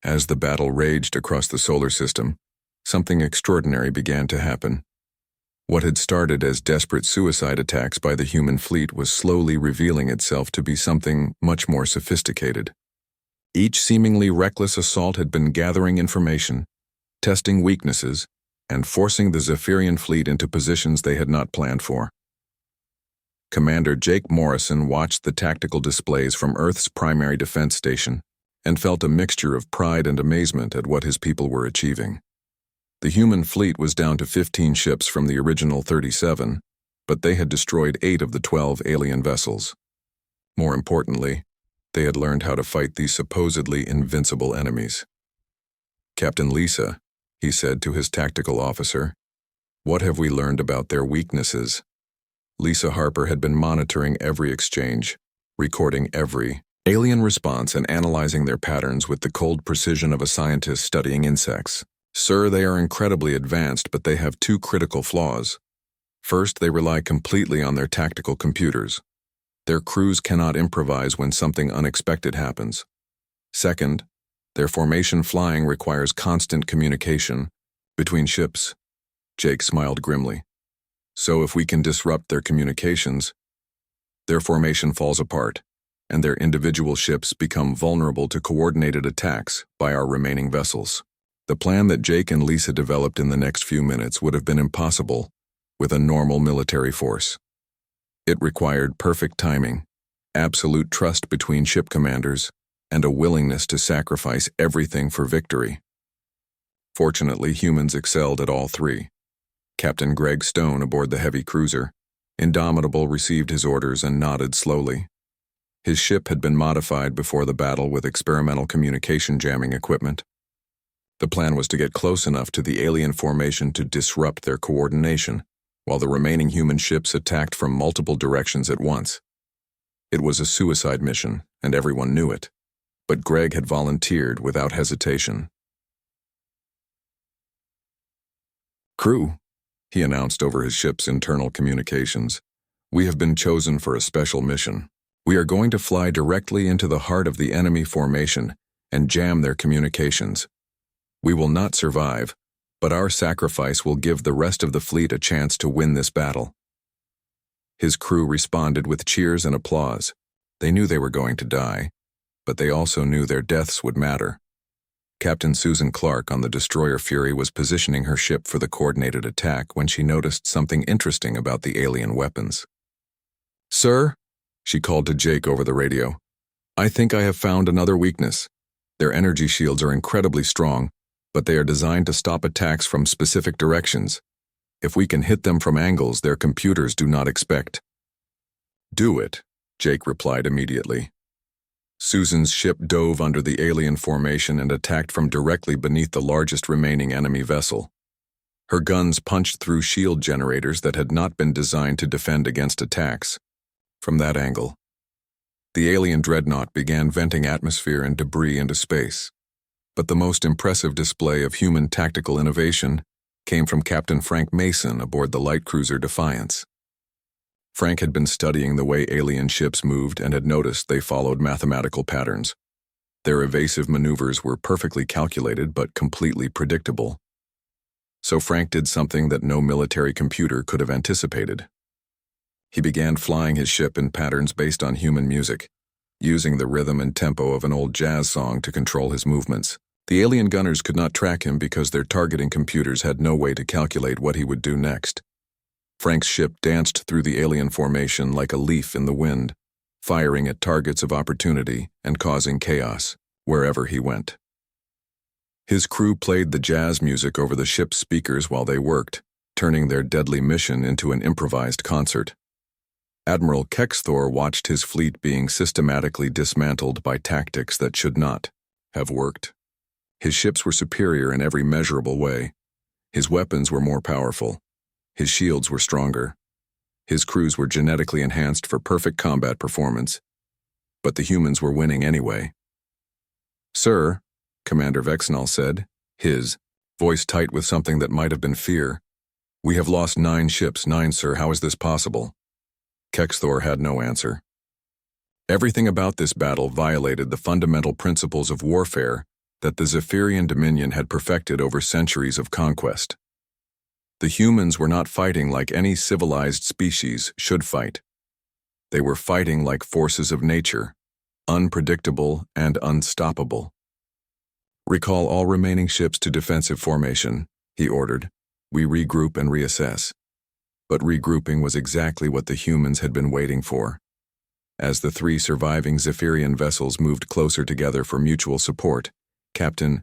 As the battle raged across the solar system, something extraordinary began to happen. What had started as desperate suicide attacks by the human fleet was slowly revealing itself to be something much more sophisticated. Each seemingly reckless assault had been gathering information, testing weaknesses, and forcing the Zephyrian fleet into positions they had not planned for. Commander Jake Morrison watched the tactical displays from Earth's primary defense station and felt a mixture of pride and amazement at what his people were achieving. The human fleet was down to 15 ships from the original 37, but they had destroyed 8 of the 12 alien vessels. More importantly, they had learned how to fight these supposedly invincible enemies. "Captain Lisa," he said to his tactical officer, "what have we learned about their weaknesses?" Lisa Harper had been monitoring every exchange, recording every alien response and analyzing their patterns with the cold precision of a scientist studying insects. "Sir, they are incredibly advanced, but they have 2 critical flaws. First, they rely completely on their tactical computers. Their crews cannot improvise when something unexpected happens. Second, their formation flying requires constant communication between ships." Jake smiled grimly. "So if we can disrupt their communications, their formation falls apart, and their individual ships become vulnerable to coordinated attacks by our remaining vessels." The plan that Jake and Lisa developed in the next few minutes would have been impossible with a normal military force. It required perfect timing, absolute trust between ship commanders, and a willingness to sacrifice everything for victory. Fortunately, humans excelled at all 3. Captain Greg Stone aboard the heavy cruiser, Indomitable, received his orders and nodded slowly. His ship had been modified before the battle with experimental communication jamming equipment. The plan was to get close enough to the alien formation to disrupt their coordination, while the remaining human ships attacked from multiple directions at once. It was a suicide mission, and everyone knew it, but Greg had volunteered without hesitation. "Crew," he announced over his ship's internal communications, "we have been chosen for a special mission. We are going to fly directly into the heart of the enemy formation and jam their communications. We will not survive, but our sacrifice will give the rest of the fleet a chance to win this battle." His crew responded with cheers and applause. They knew they were going to die, but they also knew their deaths would matter. Captain Susan Clark on the destroyer Fury was positioning her ship for the coordinated attack when she noticed something interesting about the alien weapons. "Sir," she called to Jake over the radio, "I think I have found another weakness. Their energy shields are incredibly strong, but they are designed to stop attacks from specific directions. If we can hit them from angles their computers do not expect." "Do it," Jake replied immediately. Susan's ship dove under the alien formation and attacked from directly beneath the largest remaining enemy vessel. Her guns punched through shield generators that had not been designed to defend against attacks. From that angle, the alien dreadnought began venting atmosphere and debris into space. But the most impressive display of human tactical innovation came from Captain Frank Mason aboard the light cruiser Defiance. Frank had been studying the way alien ships moved and had noticed they followed mathematical patterns. Their evasive maneuvers were perfectly calculated but completely predictable. So Frank did something that no military computer could have anticipated. He began flying his ship in patterns based on human music, using the rhythm and tempo of an old jazz song to control his movements. The alien gunners could not track him because their targeting computers had no way to calculate what he would do next. Frank's ship danced through the alien formation like a leaf in the wind, firing at targets of opportunity and causing chaos wherever he went. His crew played the jazz music over the ship's speakers while they worked, turning their deadly mission into an improvised concert. Admiral Kexthor watched his fleet being systematically dismantled by tactics that should not have worked. His ships were superior in every measurable way. His weapons were more powerful. His shields were stronger. His crews were genetically enhanced for perfect combat performance. But the humans were winning anyway. "Sir," Commander Vexnall said, his voice tight with something that might have been fear, "we have lost 9 ships. 9, sir. How is this possible?" Kexthor had no answer. Everything about this battle violated the fundamental principles of warfare that the Zephyrian Dominion had perfected over centuries of conquest. The humans were not fighting like any civilized species should fight. They were fighting like forces of nature, unpredictable and unstoppable. "Recall all remaining ships to defensive formation," he ordered. "We regroup and reassess." But regrouping was exactly what the humans had been waiting for. As the three surviving Zephyrian vessels moved closer together for mutual support, Captain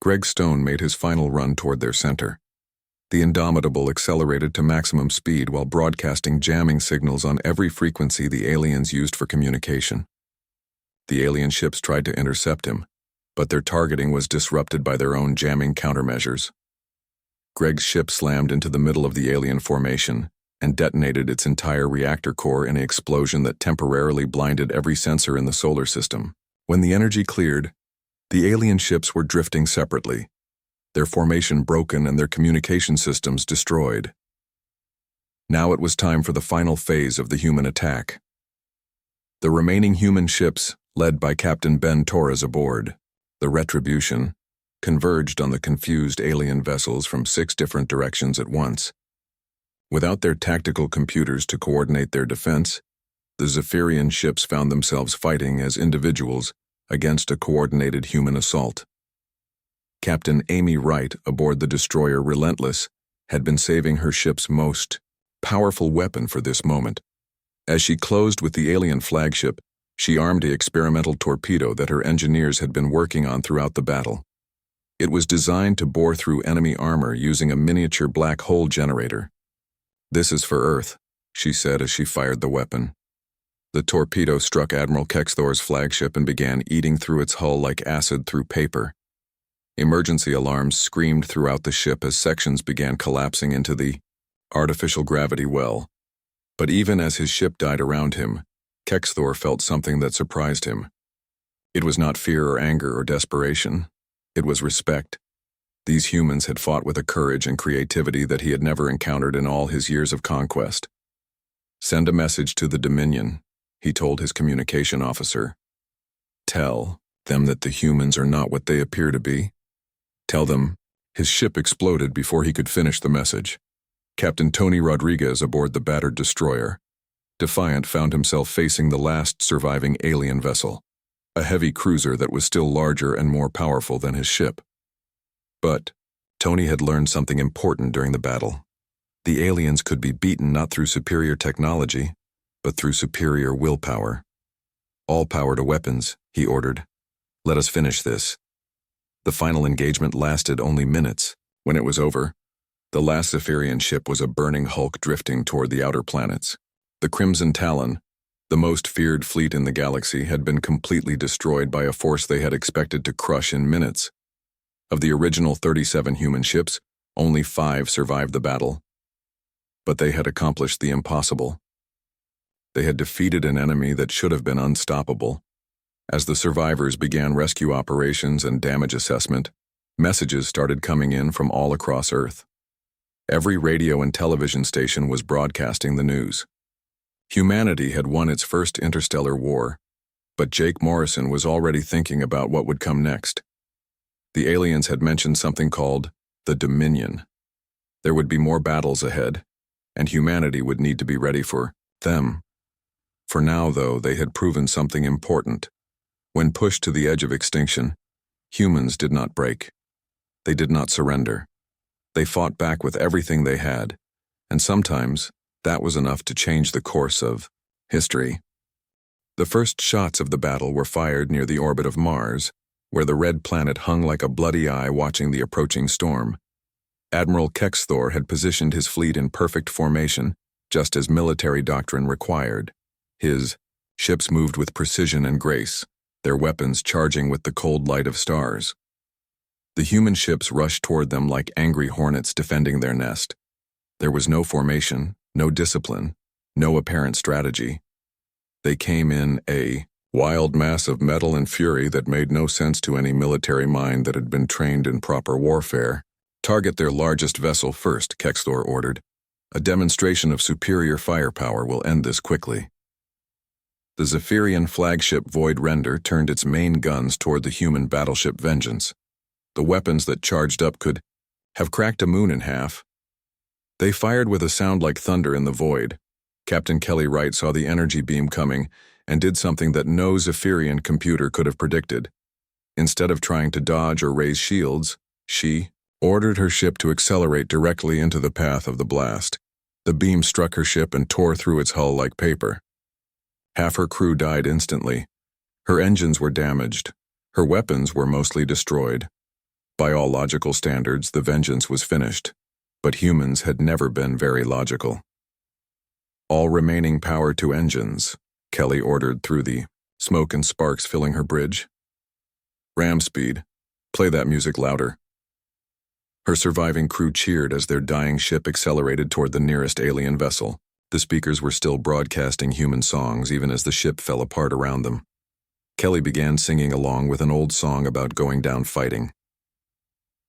Greg Stone made his final run toward their center. The Indomitable accelerated to maximum speed while broadcasting jamming signals on every frequency the aliens used for communication. The alien ships tried to intercept him, but their targeting was disrupted by their own jamming countermeasures. Greg's ship slammed into the middle of the alien formation and detonated its entire reactor core in an explosion that temporarily blinded every sensor in the solar system. When the energy cleared, the alien ships were drifting separately, their formation broken and their communication systems destroyed. Now it was time for the final phase of the human attack. The remaining human ships, led by Captain Ben Torres aboard, the Retribution, converged on the confused alien vessels from 6 different directions at once. Without their tactical computers to coordinate their defense, the Zephyrian ships found themselves fighting as individuals against a coordinated human assault. Captain Amy Wright aboard the destroyer Relentless had been saving her ship's most powerful weapon for this moment. As she closed with the alien flagship, she armed the experimental torpedo that her engineers had been working on throughout the battle. It was designed to bore through enemy armor using a miniature black hole generator. "This is for Earth," she said as she fired the weapon. The torpedo struck Admiral Kexthor's flagship and began eating through its hull like acid through paper. Emergency alarms screamed throughout the ship as sections began collapsing into the artificial gravity well. But even as his ship died around him, Kexthor felt something that surprised him. It was not fear or anger or desperation. It was respect. These humans had fought with a courage and creativity that he had never encountered in all his years of conquest. "Send a message to the Dominion," he told his communication officer. "Tell them that the humans are not what they appear to be. Tell them." His ship exploded before he could finish the message. Captain Tony Rodriguez aboard the battered destroyer, Defiant, found himself facing the last surviving alien vessel, a heavy cruiser that was still larger and more powerful than his ship. But Tony had learned something important during the battle. The aliens could be beaten not through superior technology, but through superior willpower. "All power to weapons," he ordered. "Let us finish this." The final engagement lasted only minutes. When it was over, the last Zephyrian ship was a burning hulk drifting toward the outer planets. The Crimson Talon, the most feared fleet in the galaxy, had been completely destroyed by a force they had expected to crush in minutes. Of the original 37 human ships, only 5 survived the battle. But they had accomplished the impossible. They had defeated an enemy that should have been unstoppable. As the survivors began rescue operations and damage assessment, messages started coming in from all across Earth. Every radio and television station was broadcasting the news. Humanity had won its first interstellar war, but Jake Morrison was already thinking about what would come next. The aliens had mentioned something called the Dominion. There would be more battles ahead, and humanity would need to be ready for them. For now, though, they had proven something important. When pushed to the edge of extinction, humans did not break. They did not surrender. They fought back with everything they had, and sometimes that was enough to change the course of history. The first shots of the battle were fired near the orbit of Mars, where the red planet hung like a bloody eye watching the approaching storm. Admiral Kexthor had positioned his fleet in perfect formation, just as military doctrine required. His ships moved with precision and grace, their weapons charging with the cold light of stars. The human ships rushed toward them like angry hornets defending their nest. There was no formation, no discipline, no apparent strategy. They came in a wild mass of metal and fury that made no sense to any military mind that had been trained in proper warfare. "Target their largest vessel first," Kexthor ordered. "A demonstration of superior firepower will end this quickly." The Zephyrian flagship Void Render turned its main guns toward the human battleship Vengeance. The weapons that charged up could have cracked a moon in half. They fired with a sound like thunder in the void. Captain Kelly Wright saw the energy beam coming and did something that no Zephyrian computer could have predicted. Instead of trying to dodge or raise shields, she ordered her ship to accelerate directly into the path of the blast. The beam struck her ship and tore through its hull like paper. Half her crew died instantly. Her engines were damaged. Her weapons were mostly destroyed. By all logical standards, the Vengeance was finished, but humans had never been very logical. All remaining power to engines, Kelly ordered through the smoke and sparks filling her bridge. Ram speed. Play that music louder. Her surviving crew cheered as their dying ship accelerated toward the nearest alien vessel. The speakers were still broadcasting human songs even as the ship fell apart around them. Kelly began singing along with an old song about going down fighting.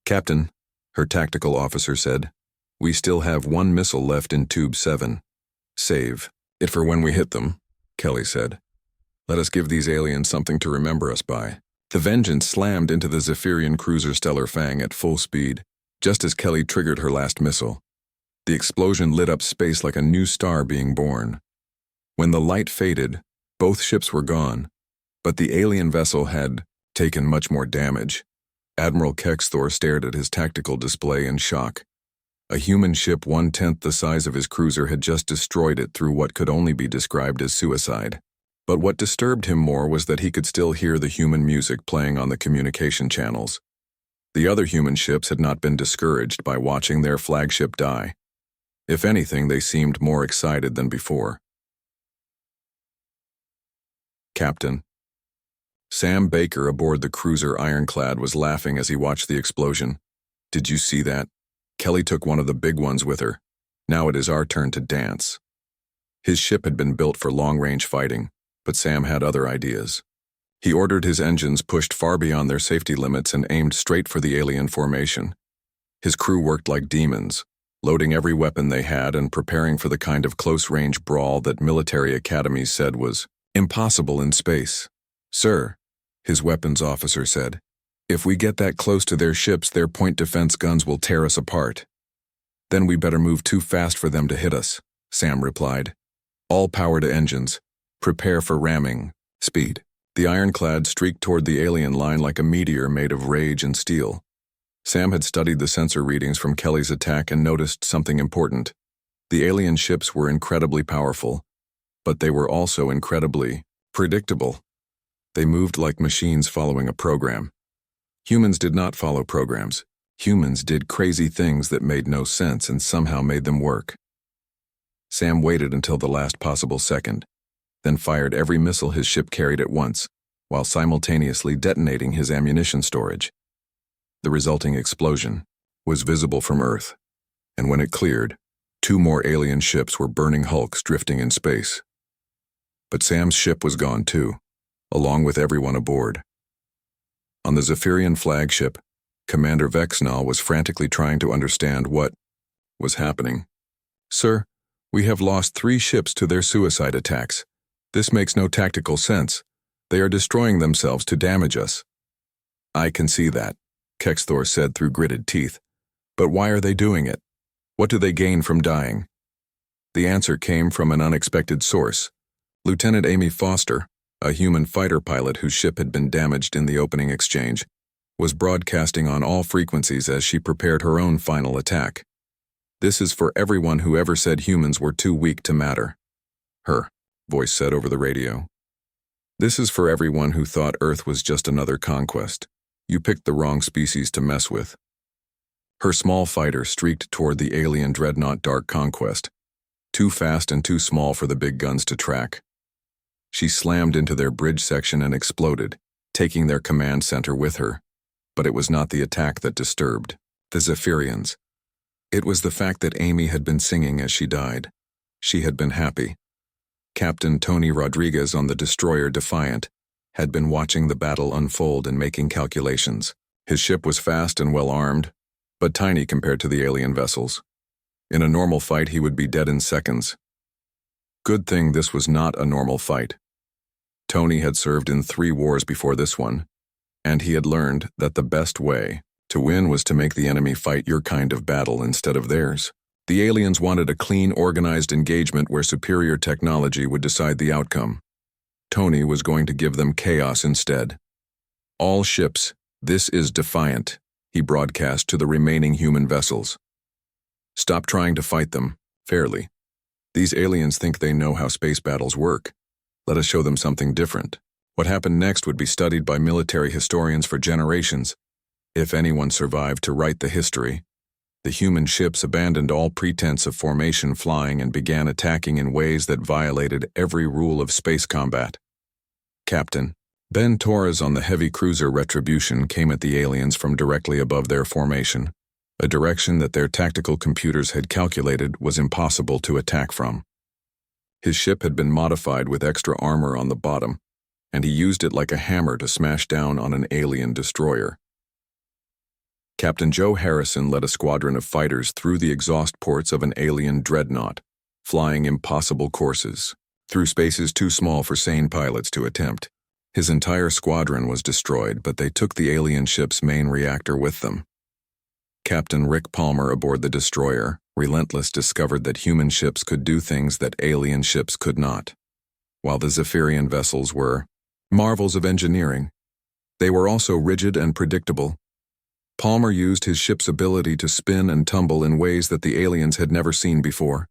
"Captain," her tactical officer said, "we still have one missile left in Tube 7. Save it for when we hit them," Kelly said. "Let us give these aliens something to remember us by." The Vengeance slammed into the Zephyrian cruiser Stellar Fang at full speed, just as Kelly triggered her last missile. The explosion lit up space like a new star being born. When the light faded, both ships were gone, but the alien vessel had taken much more damage. Admiral Kexthor stared at his tactical display in shock. A human ship 1/10 the size of his cruiser had just destroyed it through what could only be described as suicide. But what disturbed him more was that he could still hear the human music playing on the communication channels. The other human ships had not been discouraged by watching their flagship die. If anything, they seemed more excited than before. Captain. Sam Baker aboard the cruiser Ironclad was laughing as he watched the explosion. "Did you see that? Kelly took one of the big ones with her. Now it is our turn to dance." His ship had been built for long-range fighting, but Sam had other ideas. He ordered his engines pushed far beyond their safety limits and aimed straight for the alien formation. His crew worked like demons, loading every weapon they had and preparing for the kind of close-range brawl that military academies said was impossible in space. "Sir," his weapons officer said, "if we get that close to their ships, their point defense guns will tear us apart." "Then we better move too fast for them to hit us," Sam replied. "All power to engines. Prepare for ramming. Speed." The Ironclad streaked toward the alien line like a meteor made of rage and steel. Sam had studied the sensor readings from Kelly's attack and noticed something important. The alien ships were incredibly powerful, but they were also incredibly predictable. They moved like machines following a program. Humans did not follow programs. Humans did crazy things that made no sense and somehow made them work. Sam waited until the last possible second, then fired every missile his ship carried at once, while simultaneously detonating his ammunition storage. The resulting explosion was visible from Earth, and when it cleared, 2 more alien ships were burning hulks drifting in space. But Sam's ship was gone too, along with everyone aboard. On the Zephyrian flagship, Commander Vexnall was frantically trying to understand what was happening. "Sir, we have lost 3 ships to their suicide attacks. This makes no tactical sense. They are destroying themselves to damage us." "I can see that," Kexthor said through gritted teeth. "But why are they doing it? What do they gain from dying?" The answer came from an unexpected source. Lieutenant Amy Foster, a human fighter pilot whose ship had been damaged in the opening exchange, was broadcasting on all frequencies as she prepared her own final attack. "This is for everyone who ever said humans were too weak to matter," her voice said over the radio. "This is for everyone who thought Earth was just another conquest. You picked the wrong species to mess with." Her small fighter streaked toward the alien dreadnought Dark Conquest, too fast and too small for the big guns to track. She slammed into their bridge section and exploded, taking their command center with her. But it was not the attack that disturbed the Zephyrians. It was the fact that Amy had been singing as she died. She had been happy. Captain Tony Rodriguez on the destroyer Defiant had been watching the battle unfold and making calculations. His ship was fast and well armed, but tiny compared to the alien vessels. In a normal fight, he would be dead in seconds. Good thing this was not a normal fight. Tony had served in 3 wars before this one, and he had learned that the best way to win was to make the enemy fight your kind of battle instead of theirs. The aliens wanted a clean, organized engagement where superior technology would decide the outcome. Tony was going to give them chaos instead. "All ships, this is Defiant," he broadcast to the remaining human vessels. "Stop trying to fight them fairly. These aliens think they know how space battles work. Let us show them something different." What happened next would be studied by military historians for generations. If anyone survived to write the history, the human ships abandoned all pretense of formation flying and began attacking in ways that violated every rule of space combat. Captain Ben Torres on the heavy cruiser Retribution came at the aliens from directly above their formation, a direction that their tactical computers had calculated was impossible to attack from. His ship had been modified with extra armor on the bottom, and he used it like a hammer to smash down on an alien destroyer. Captain Joe Harrison led a squadron of fighters through the exhaust ports of an alien dreadnought, flying impossible courses, through spaces too small for sane pilots to attempt. His entire squadron was destroyed, but they took the alien ship's main reactor with them. Captain Rick Palmer aboard the destroyer, Relentless, discovered that human ships could do things that alien ships could not. While the Zephyrian vessels were marvels of engineering, they were also rigid and predictable. Palmer used his ship's ability to spin and tumble in ways that the aliens had never seen before.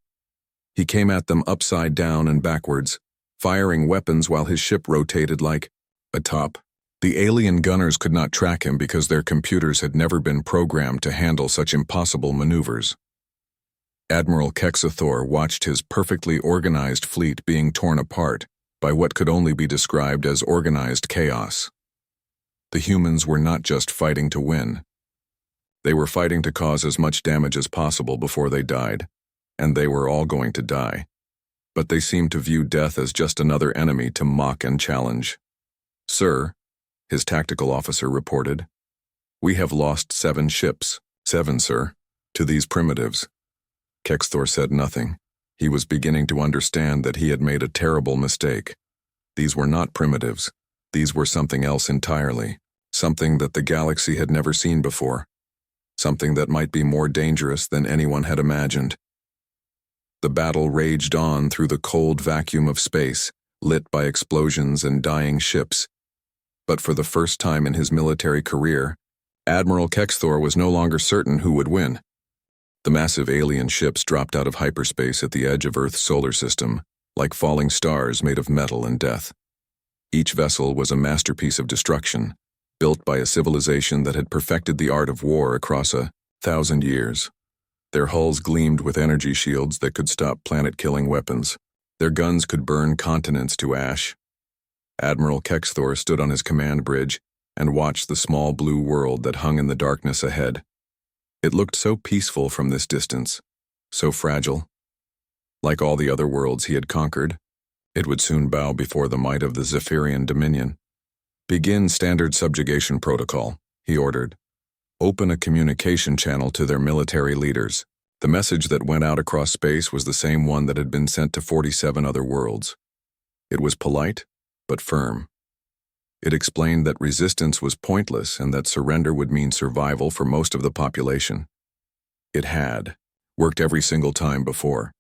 He came at them upside down and backwards, firing weapons while his ship rotated like a top. The alien gunners could not track him because their computers had never been programmed to handle such impossible maneuvers. Admiral Kexathor watched his perfectly organized fleet being torn apart by what could only be described as organized chaos. The humans were not just fighting to win. They were fighting to cause as much damage as possible before they died, and they were all going to die. But they seemed to view death as just another enemy to mock and challenge. "Sir," his tactical officer reported, "we have lost 7 ships." "7, sir, to these primitives." Kexthor said nothing. He was beginning to understand that he had made a terrible mistake. These were not primitives. These were something else entirely, something that the galaxy had never seen before, something that might be more dangerous than anyone had imagined. The battle raged on through the cold vacuum of space, lit by explosions and dying ships. But for the first time in his military career, Admiral Kexthor was no longer certain who would win. The massive alien ships dropped out of hyperspace at the edge of Earth's solar system, like falling stars made of metal and death. Each vessel was a masterpiece of destruction, built by a civilization that had perfected the art of war across 1,000 years. Their hulls gleamed with energy shields that could stop planet-killing weapons. Their guns could burn continents to ash. Admiral Kexthor stood on his command bridge and watched the small blue world that hung in the darkness ahead. It looked so peaceful from this distance, so fragile. Like all the other worlds he had conquered, it would soon bow before the might of the Zephyrian Dominion. "Begin standard subjugation protocol," he ordered. "Open a communication channel to their military leaders." The message that went out across space was the same one that had been sent to 47 other worlds. It was polite, but firm. It explained that resistance was pointless and that surrender would mean survival for most of the population. It had worked every single time before.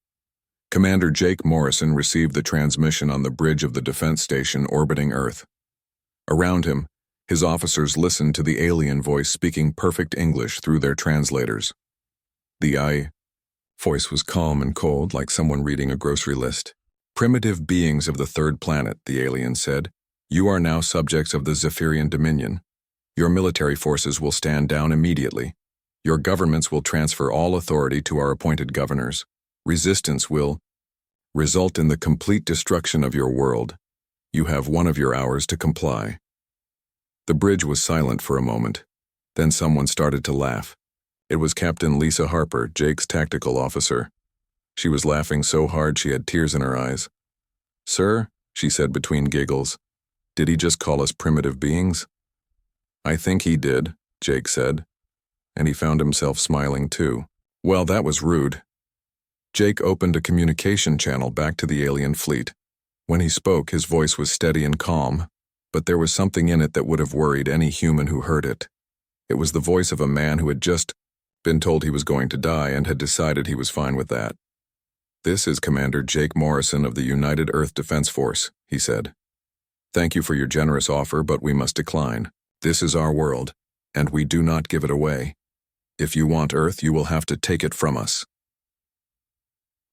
Commander Jake Morrison received the transmission on the bridge of the defense station orbiting Earth. Around him, his officers listened to the alien voice speaking perfect English through their translators. The voice was calm and cold, like someone reading a grocery list. "Primitive beings of the 3rd planet," the alien said, "you are now subjects of the Zephyrian Dominion. Your military forces will stand down immediately. Your governments will transfer all authority to our appointed governors. Resistance will result in the complete destruction of your world. You have 1 of your hours to comply." The bridge was silent for a moment. Then someone started to laugh. It was Captain Lisa Harper, Jake's tactical officer. She was laughing so hard she had tears in her eyes. "Sir," she said between giggles, "did he just call us primitive beings?" "I think he did," Jake said, and he found himself smiling too. "Well, that was rude." Jake opened a communication channel back to the alien fleet. When he spoke, his voice was steady and calm, but there was something in it that would have worried any human who heard it. It was the voice of a man who had just been told he was going to die and had decided he was fine with that. "This is Commander Jake Morrison of the United Earth Defense Force," he said. "Thank you for your generous offer, but we must decline. This is our world, and we do not give it away. If you want Earth, you will have to take it from us."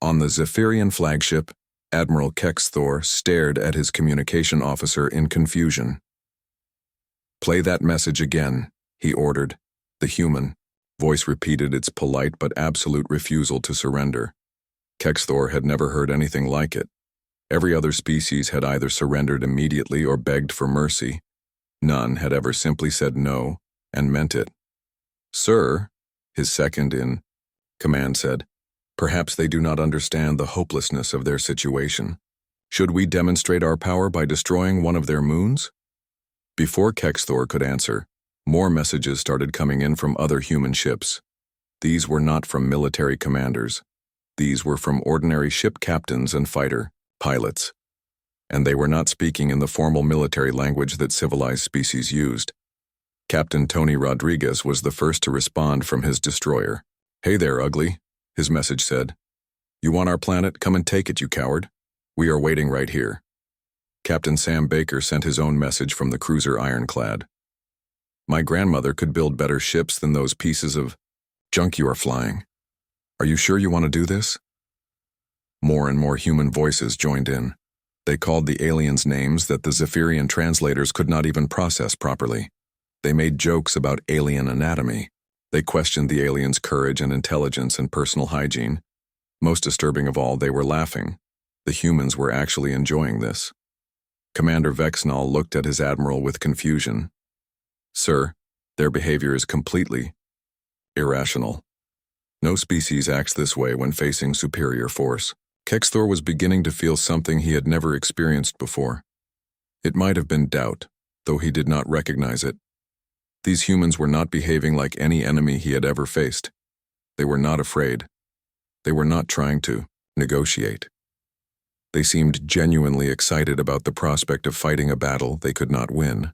On the Zephyrian flagship, Admiral Kexthor stared at his communication officer in confusion. "Play that message again," he ordered. The human voice repeated its polite but absolute refusal to surrender. Kexthor had never heard anything like it. Every other species had either surrendered immediately or begged for mercy. None had ever simply said no and meant it. "Sir," his second in command said, "perhaps they do not understand the hopelessness of their situation. Should we demonstrate our power by destroying one of their moons?" Before Kexthor could answer, more messages started coming in from other human ships. These were not from military commanders. These were from ordinary ship captains and fighter pilots. And they were not speaking in the formal military language that civilized species used. Captain Tony Rodriguez was the first to respond from his destroyer. "Hey there, ugly," his message said. "You want our planet? Come and take it, you coward. We are waiting right here." Captain Sam Baker sent his own message from the cruiser Ironclad. "My grandmother could build better ships than those pieces of junk you are flying. Are you sure you want to do this?" More and more human voices joined in. They called the aliens names that the Zephyrian translators could not even process properly. They made jokes about alien anatomy. They questioned the aliens' courage and intelligence and personal hygiene. Most disturbing of all, they were laughing. The humans were actually enjoying this. Commander Vexnall looked at his admiral with confusion. "Sir, their behavior is completely irrational. No species acts this way when facing superior force." Kexthor was beginning to feel something he had never experienced before. It might have been doubt, though he did not recognize it. These humans were not behaving like any enemy he had ever faced. They were not afraid. They were not trying to negotiate. They seemed genuinely excited about the prospect of fighting a battle they could not win.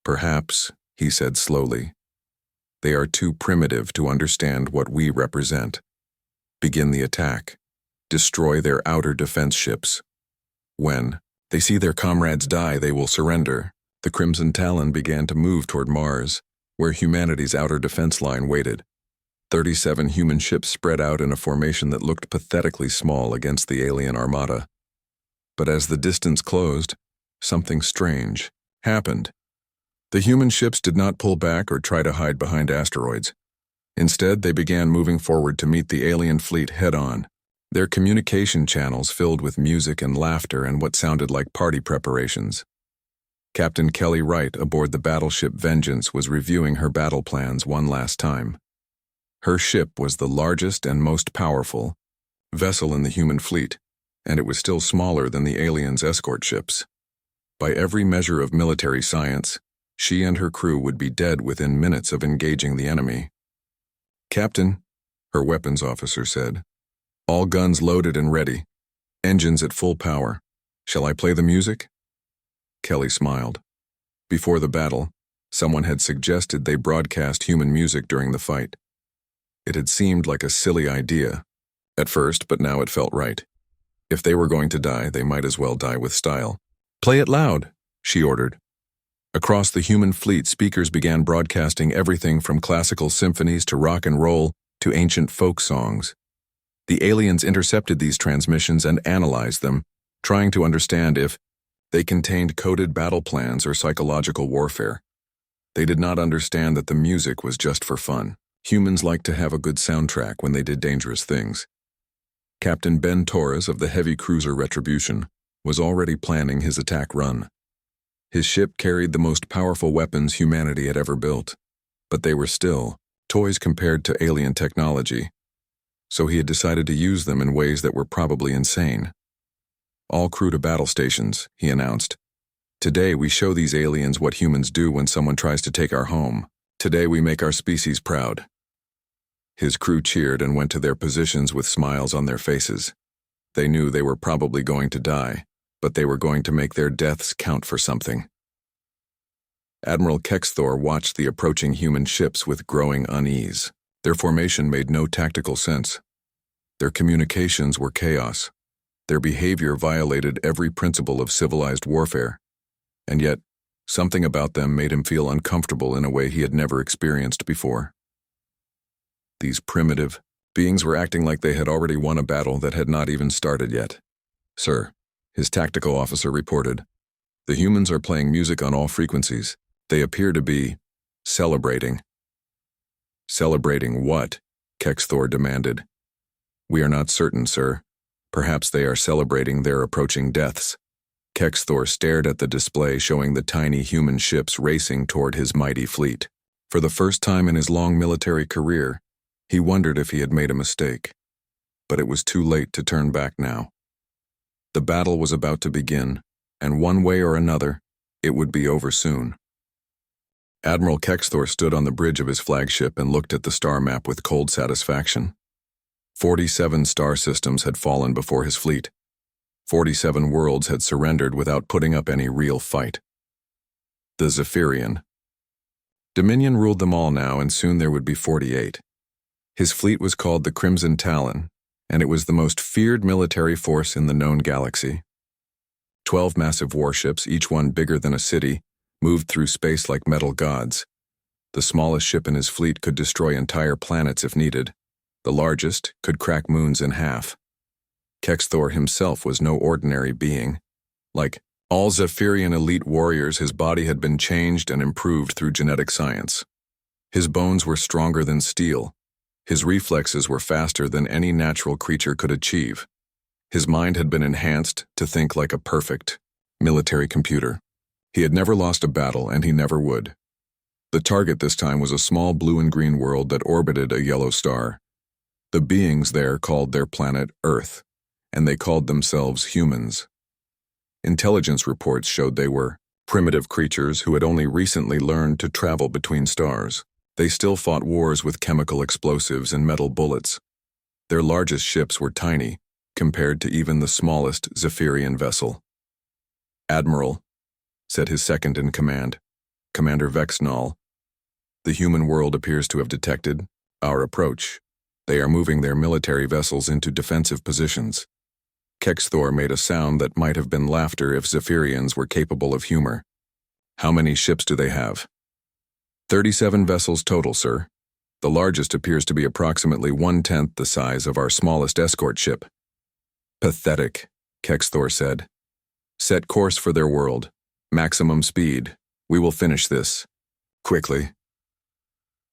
"Perhaps," he said slowly, "they are too primitive to understand what we represent. Begin the attack. Destroy their outer defense ships. When they see their comrades die, they will surrender." The Crimson Talon began to move toward Mars, where humanity's outer defense line waited. 37 human ships spread out in a formation that looked pathetically small against the alien armada. But as the distance closed, something strange happened. The human ships did not pull back or try to hide behind asteroids. Instead, they began moving forward to meet the alien fleet head-on. Their communication channels filled with music and laughter and what sounded like party preparations. Captain Kelly Wright aboard the battleship Vengeance was reviewing her battle plans one last time. Her ship was the largest and most powerful vessel in the human fleet, and it was still smaller than the aliens' escort ships. By every measure of military science, she and her crew would be dead within minutes of engaging the enemy. "Captain," her weapons officer said, "all guns loaded and ready. Engines at full power. Shall I play the music?" Kelly smiled. Before the battle, someone had suggested they broadcast human music during the fight. It had seemed like a silly idea at first, but now it felt right. If they were going to die, they might as well die with style. "Play it loud," she ordered. Across the human fleet, speakers began broadcasting everything from classical symphonies to rock and roll to ancient folk songs. The aliens intercepted these transmissions and analyzed them, trying to understand if they contained coded battle plans or psychological warfare. They did not understand that the music was just for fun. Humans liked to have a good soundtrack when they did dangerous things. Captain Ben Torres of the heavy cruiser Retribution was already planning his attack run. His ship carried the most powerful weapons humanity had ever built, but they were still toys compared to alien technology, so he had decided to use them in ways that were probably insane. "All crew to battle stations," he announced. "Today we show these aliens what humans do when someone tries to take our home. Today we make our species proud." His crew cheered and went to their positions with smiles on their faces. They knew they were probably going to die, but they were going to make their deaths count for something. Admiral Kexthor watched the approaching human ships with growing unease. Their formation made no tactical sense. Their communications were chaos. Their behavior violated every principle of civilized warfare. And yet, something about them made him feel uncomfortable in a way he had never experienced before. These primitive beings were acting like they had already won a battle that had not even started yet. "Sir," his tactical officer reported, "the humans are playing music on all frequencies. They appear to be celebrating." "Celebrating what?" Kexthor demanded. "We are not certain, sir. Perhaps they are celebrating their approaching deaths." Kexthor stared at the display showing the tiny human ships racing toward his mighty fleet. For the first time in his long military career, he wondered if he had made a mistake. But it was too late to turn back now. The battle was about to begin, and one way or another, it would be over soon. Admiral Kexthor stood on the bridge of his flagship and looked at the star map with cold satisfaction. 47 star systems had fallen before his fleet. 47 worlds had surrendered without putting up any real fight. The Zephyrian. Dominion ruled them all now, and soon there would be 48. His fleet was called the Crimson Talon, and it was the most feared military force in the known galaxy. 12 massive warships, each one bigger than a city, moved through space like metal gods. The smallest ship in his fleet could destroy entire planets if needed. The largest could crack moons in half. Kexthor himself was no ordinary being. Like all Zephyrian elite warriors, his body had been changed and improved through genetic science. His bones were stronger than steel. His reflexes were faster than any natural creature could achieve. His mind had been enhanced to think like a perfect military computer. He had never lost a battle, and he never would. The target this time was a small blue and green world that orbited a yellow star. The beings there called their planet Earth, and they called themselves humans. Intelligence reports showed they were primitive creatures who had only recently learned to travel between stars. They still fought wars with chemical explosives and metal bullets. Their largest ships were tiny, compared to even the smallest Zephyrian vessel. "Admiral," said his second in command, Commander Vexnall, "the human world appears to have detected our approach. They are moving their military vessels into defensive positions." Kexthor made a sound that might have been laughter if Zephyrians were capable of humor. "How many ships do they have?" 37 vessels total, sir. The largest appears to be approximately 1/10 the size of our smallest escort ship." "Pathetic," Kexthor said. "Set course for their world. Maximum speed. We will finish this. Quickly."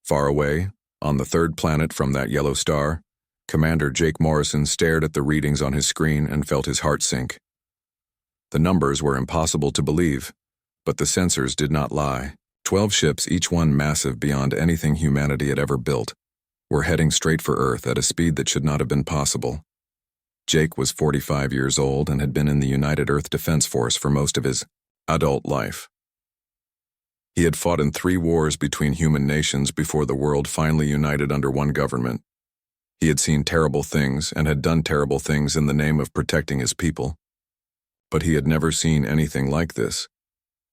Far away, on the third planet from that yellow star, Commander Jake Morrison stared at the readings on his screen and felt his heart sink. The numbers were impossible to believe, but the sensors did not lie. 12 ships, each one massive beyond anything humanity had ever built, were heading straight for Earth at a speed that should not have been possible. Jake was 45 years old and had been in the United Earth Defense Force for most of his adult life. He had fought in 3 wars between human nations before the world finally united under one government. He had seen terrible things and had done terrible things in the name of protecting his people. But he had never seen anything like this.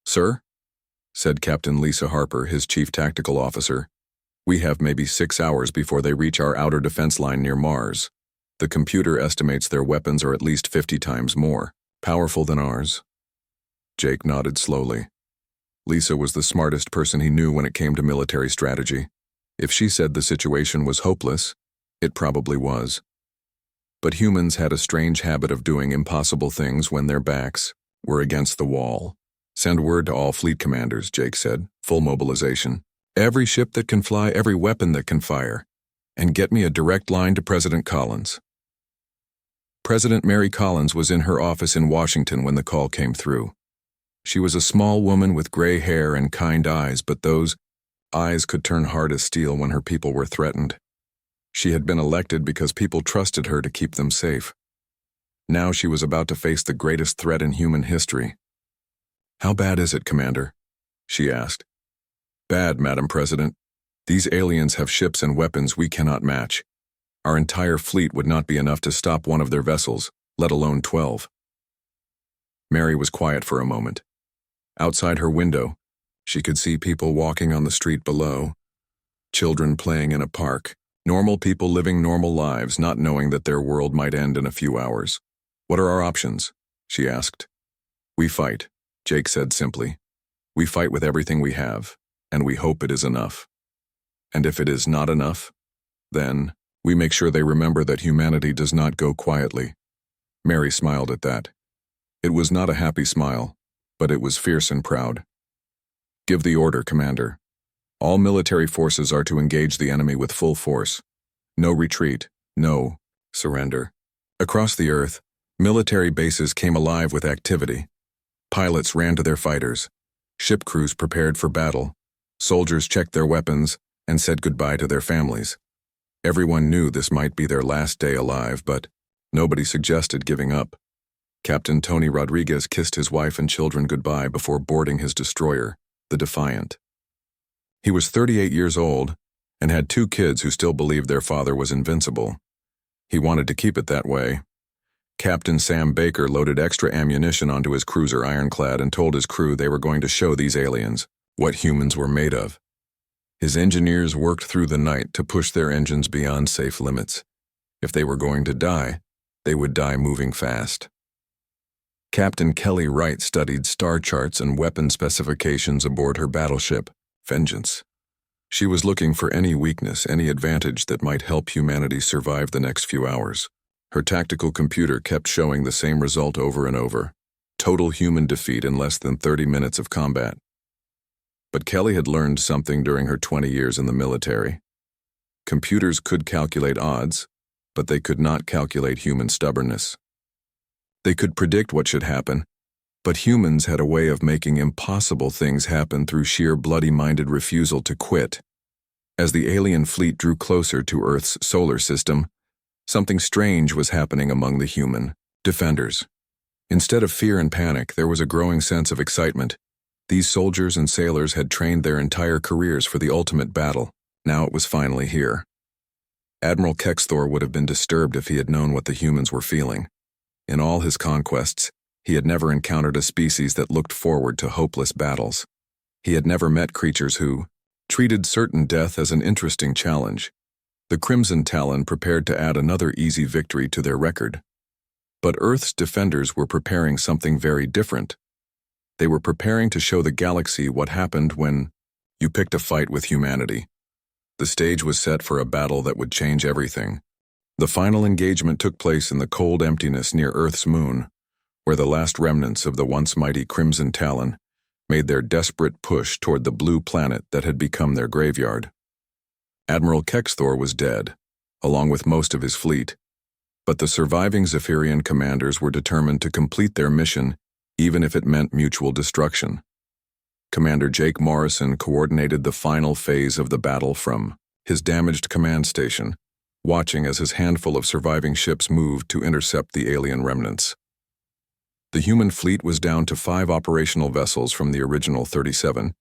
"Sir," said Captain Lisa Harper, his chief tactical officer, "we have maybe 6 hours before they reach our outer defense line near Mars. The computer estimates their weapons are at least 50 times more powerful than ours." Jake nodded slowly. Lisa was the smartest person he knew when it came to military strategy. If she said the situation was hopeless, it probably was. But humans had a strange habit of doing impossible things when their backs were against the wall. "Send word to all fleet commanders," Jake said. "Full mobilization. Every ship that can fly, every weapon that can fire. And get me a direct line to President Collins." President Mary Collins was in her office in Washington when the call came through. She was a small woman with gray hair and kind eyes, but those eyes could turn hard as steel when her people were threatened. She had been elected because people trusted her to keep them safe. Now she was about to face the greatest threat in human history. "How bad is it, Commander?" she asked. "Bad, Madam President. These aliens have ships and weapons we cannot match. Our entire fleet would not be enough to stop one of their vessels, let alone 12. Mary was quiet for a moment. Outside her window, she could see people walking on the street below, children playing in a park, normal people living normal lives, not knowing that their world might end in a few hours. "What are our options?" she asked. "We fight," Jake said simply. "We fight with everything we have, and we hope it is enough. And if it is not enough, then we make sure they remember that humanity does not go quietly." Mary smiled at that. It was not a happy smile, but it was fierce and proud. "Give the order, Commander. All military forces are to engage the enemy with full force. No retreat, no surrender." Across the Earth, military bases came alive with activity. Pilots ran to their fighters. Ship crews prepared for battle. Soldiers checked their weapons and said goodbye to their families. Everyone knew this might be their last day alive, but nobody suggested giving up. Captain Tony Rodriguez kissed his wife and children goodbye before boarding his destroyer, the Defiant. He was 38 years old and had 2 kids who still believed their father was invincible. He wanted to keep it that way. Captain Sam Baker loaded extra ammunition onto his cruiser Ironclad and told his crew they were going to show these aliens what humans were made of. His engineers worked through the night to push their engines beyond safe limits. If they were going to die, they would die moving fast. Captain Kelly Wright studied star charts and weapon specifications aboard her battleship, Vengeance. She was looking for any weakness, any advantage that might help humanity survive the next few hours. Her tactical computer kept showing the same result over and over: total human defeat in less than 30 minutes of combat. But Kelly had learned something during her 20 years in the military. Computers could calculate odds, but they could not calculate human stubbornness. They could predict what should happen, but humans had a way of making impossible things happen through sheer bloody-minded refusal to quit. As the alien fleet drew closer to Earth's solar system, something strange was happening among the human defenders. Instead of fear and panic, there was a growing sense of excitement. These soldiers and sailors had trained their entire careers for the ultimate battle. Now it was finally here. Admiral Kexthor would have been disturbed if he had known what the humans were feeling. In all his conquests, he had never encountered a species that looked forward to hopeless battles. He had never met creatures who treated certain death as an interesting challenge. The Crimson Talon prepared to add another easy victory to their record. But Earth's defenders were preparing something very different. They were preparing to show the galaxy what happened when you picked a fight with humanity. The stage was set for a battle that would change everything. The final engagement took place in the cold emptiness near Earth's moon, where the last remnants of the once mighty Crimson Talon made their desperate push toward the blue planet that had become their graveyard. Admiral Kexthor was dead, along with most of his fleet, but the surviving Zephyrian commanders were determined to complete their mission, even if it meant mutual destruction. Commander Jake Morrison coordinated the final phase of the battle from his damaged command station, watching as his handful of surviving ships moved to intercept the alien remnants. The human fleet was down to 5 operational vessels from the original 37,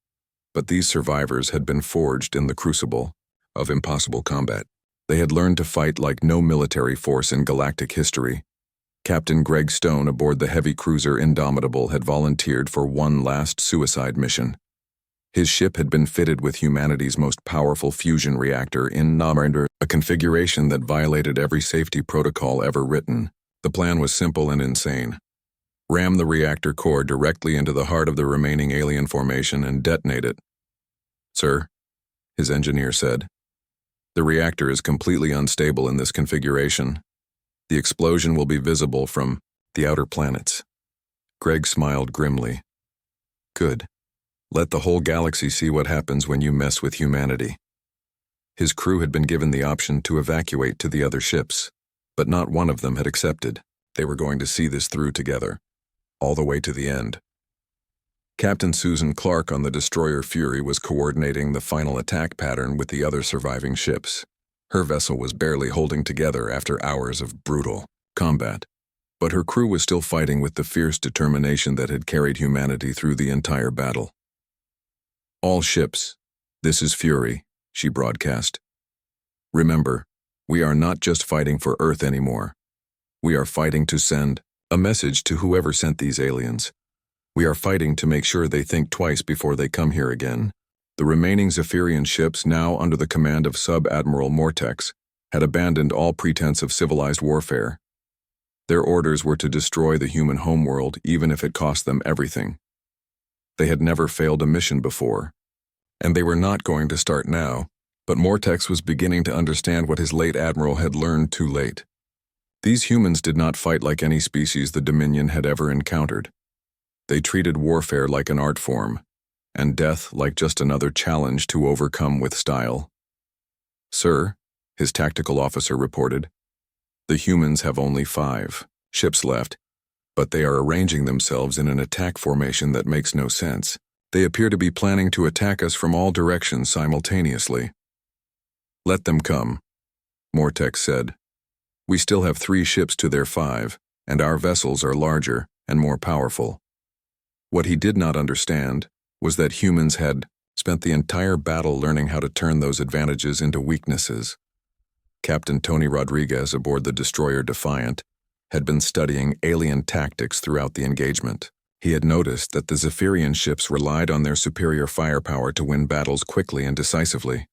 but these survivors had been forged in the crucible of impossible combat. They had learned to fight like no military force in galactic history. Captain Greg Stone aboard the heavy cruiser Indomitable had volunteered for one last suicide mission. His ship had been fitted with humanity's most powerful fusion reactor in Narration, a configuration that violated every safety protocol ever written. The plan was simple and insane. Ram the reactor core directly into the heart of the remaining alien formation and detonate it. "Sir," his engineer said, "the reactor is completely unstable in this configuration. The explosion will be visible from the outer planets." Greg smiled grimly. "Good. Let the whole galaxy see what happens when you mess with humanity." His crew had been given the option to evacuate to the other ships, but not one of them had accepted. They were going to see this through together, all the way to the end. Captain Susan Clark on the destroyer Fury was coordinating the final attack pattern with the other surviving ships. Her vessel was barely holding together after hours of brutal combat, but her crew was still fighting with the fierce determination that had carried humanity through the entire battle. "All ships, this is Fury," she broadcast. "Remember, we are not just fighting for Earth anymore. We are fighting to send A message to whoever sent these aliens. We are fighting to make sure they think twice before they come here again. The remaining Zephyrian ships, now under the command of Sub-Admiral Mortex, had abandoned all pretense of civilized warfare. Their orders were to destroy the human homeworld, even if it cost them everything. They had never failed a mission before, and they were not going to start now, but Mortex was beginning to understand what his late admiral had learned too late. These humans did not fight like any species the Dominion had ever encountered. They treated warfare like an art form, and death like just another challenge to overcome with style. "Sir," his tactical officer reported, "the humans have only 5 ships left, but they are arranging themselves in an attack formation that makes no sense. They appear to be planning to attack us from all directions simultaneously." "Let them come," Mortex said. "We still have 3 ships to their 5, and our vessels are larger and more powerful." What he did not understand was that humans had spent the entire battle learning how to turn those advantages into weaknesses. Captain Tony Rodriguez aboard the destroyer Defiant had been studying alien tactics throughout the engagement. He had noticed that the Zephyrian ships relied on their superior firepower to win battles quickly and decisively.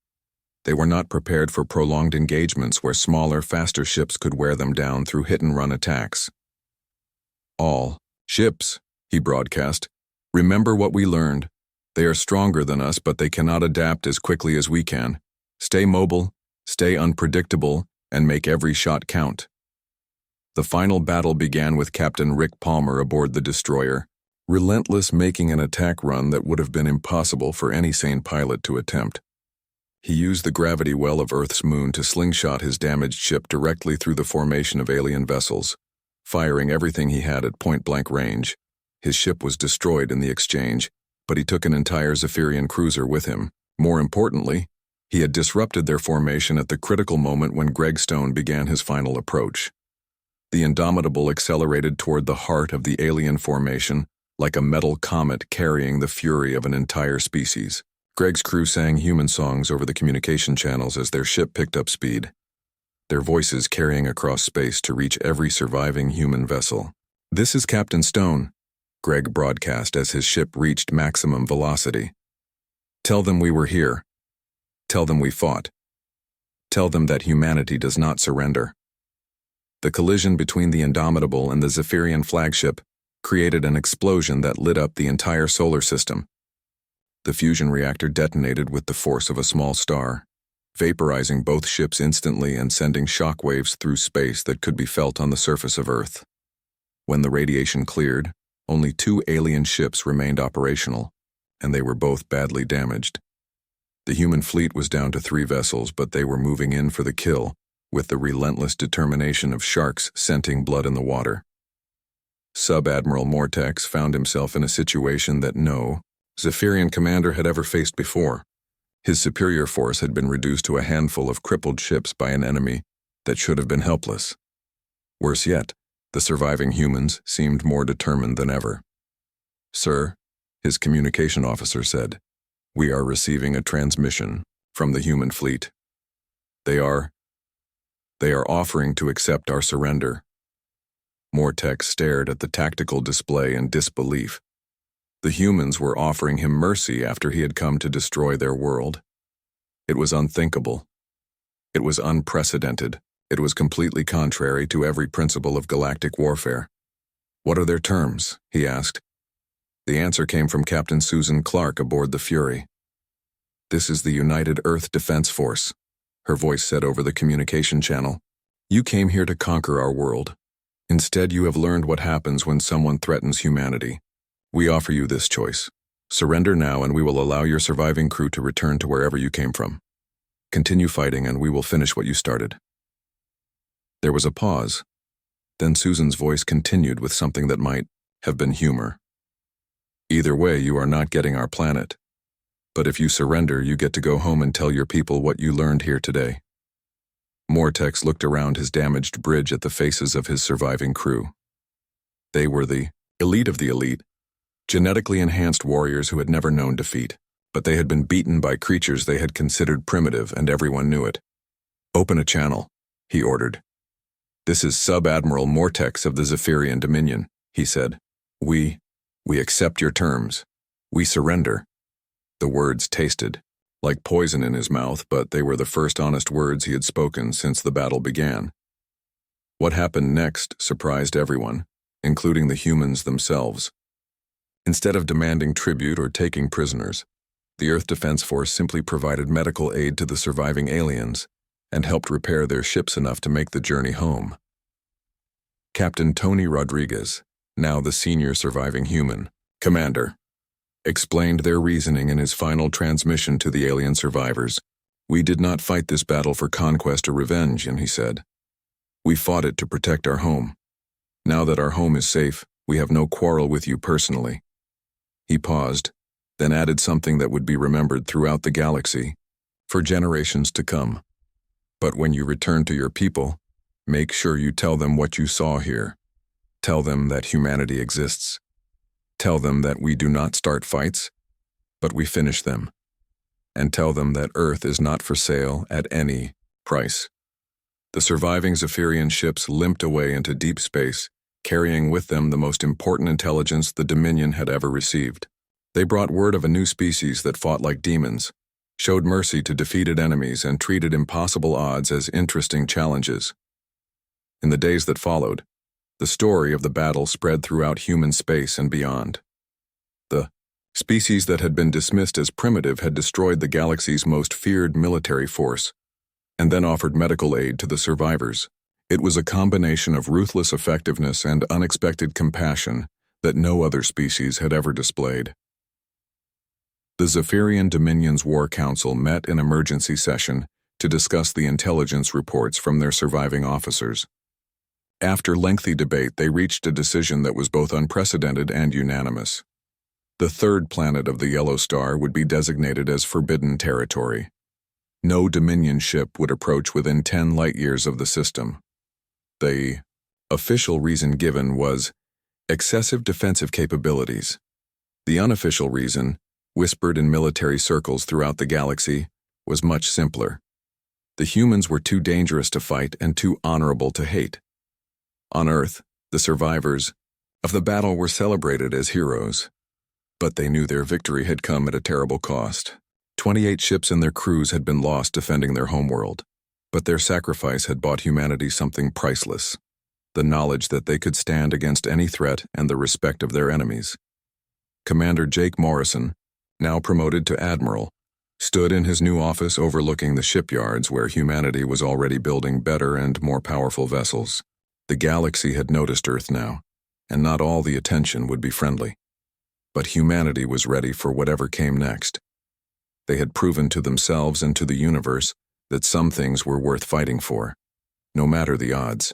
They were not prepared for prolonged engagements where smaller, faster ships could wear them down through hit-and-run attacks. "All ships," he broadcast, "remember what we learned. They are stronger than us, but they cannot adapt as quickly as we can. Stay mobile, stay unpredictable, and make every shot count." The final battle began with Captain Rick Palmer aboard the destroyer, relentless, making an attack run that would have been impossible for any sane pilot to attempt. He used the gravity well of Earth's moon to slingshot his damaged ship directly through the formation of alien vessels, firing everything he had at point-blank range. His ship was destroyed in the exchange, but he took an entire Zephyrian cruiser with him. More importantly, he had disrupted their formation at the critical moment when Greg Stone began his final approach. The Indomitable accelerated toward the heart of the alien formation like a metal comet carrying the fury of an entire species. Greg's crew sang human songs over the communication channels as their ship picked up speed, their voices carrying across space to reach every surviving human vessel. "This is Captain Stone," Greg broadcast as his ship reached maximum velocity. "Tell them we were here. Tell them we fought. Tell them that humanity does not surrender." The collision between the Indomitable and the Zephyrian flagship created an explosion that lit up the entire solar system. The fusion reactor detonated with the force of a small star, vaporizing both ships instantly and sending shockwaves through space that could be felt on the surface of Earth. When the radiation cleared, only 2 alien ships remained operational, and they were both badly damaged. The human fleet was down to 3 vessels, but they were moving in for the kill, with the relentless determination of sharks scenting blood in the water. Sub-Admiral Mortex found himself in a situation that no Zephyrian commander had ever faced before. His superior force had been reduced to a handful of crippled ships by an enemy that should have been helpless. Worse yet, the surviving humans seemed more determined than ever. "Sir," his communication officer said, "we are receiving a transmission from the human fleet. They are offering to accept our surrender." Mortex stared at the tactical display in disbelief. The humans were offering him mercy after he had come to destroy their world. It was unthinkable. It was unprecedented. It was completely contrary to every principle of galactic warfare. "What are their terms?" he asked. The answer came from Captain Susan Clark aboard the Fury. "This is the United Earth Defense Force," her voice said over the communication channel. "You came here to conquer our world. Instead, you have learned what happens when someone threatens humanity. We offer you this choice. Surrender now and we will allow your surviving crew to return to wherever you came from. Continue fighting and we will finish what you started." There was a pause. Then Susan's voice continued with something that might have been humor. "Either way, you are not getting our planet. But if you surrender, you get to go home and tell your people what you learned here today." Mortex looked around his damaged bridge at the faces of his surviving crew. They were the elite of the elite, genetically enhanced warriors who had never known defeat, but they had been beaten by creatures they had considered primitive, and everyone knew it. "Open a channel," he ordered. "This is Sub-Admiral Mortex of the Zephyrian Dominion," he said. We accept your terms. We surrender." The words tasted like poison in his mouth, but they were the first honest words he had spoken since the battle began. What happened next surprised everyone, including the humans themselves. Instead of demanding tribute or taking prisoners, the Earth Defense Force simply provided medical aid to the surviving aliens and helped repair their ships enough to make the journey home. Captain Tony Rodriguez, now the senior surviving human, commander, explained their reasoning in his final transmission to the alien survivors. "We did not fight this battle for conquest or revenge," and he said. "We fought it to protect our home. Now that our home is safe, we have no quarrel with you personally." He paused, then added something that would be remembered throughout the galaxy, for generations to come. "But when you return to your people, make sure you tell them what you saw here. Tell them that humanity exists. Tell them that we do not start fights, but we finish them. And tell them that Earth is not for sale at any price." The surviving Zephyrian ships limped away into deep space, carrying with them the most important intelligence the Dominion had ever received. They brought word of a new species that fought like demons, showed mercy to defeated enemies, and treated impossible odds as interesting challenges. In the days that followed, the story of the battle spread throughout human space and beyond. The species that had been dismissed as primitive had destroyed the galaxy's most feared military force, and then offered medical aid to the survivors. It was a combination of ruthless effectiveness and unexpected compassion that no other species had ever displayed. The Zephyrian Dominion's War Council met in emergency session to discuss the intelligence reports from their surviving officers. After lengthy debate, they reached a decision that was both unprecedented and unanimous. The third planet of the Yellow Star would be designated as Forbidden Territory. No Dominion ship would approach within 10 light-years of the system. The official reason given was excessive defensive capabilities. The unofficial reason, whispered in military circles throughout the galaxy, was much simpler. The humans were too dangerous to fight and too honorable to hate. On Earth, the survivors of the battle were celebrated as heroes, but they knew their victory had come at a terrible cost. 28 ships and their crews had been lost defending their homeworld, but their sacrifice had bought humanity something priceless: the knowledge that they could stand against any threat and the respect of their enemies. Commander Jake Morrison, now promoted to Admiral, stood in his new office overlooking the shipyards where humanity was already building better and more powerful vessels. The galaxy had noticed Earth now, and not all the attention would be friendly. But humanity was ready for whatever came next. They had proven to themselves and to the universe that some things were worth fighting for, no matter the odds.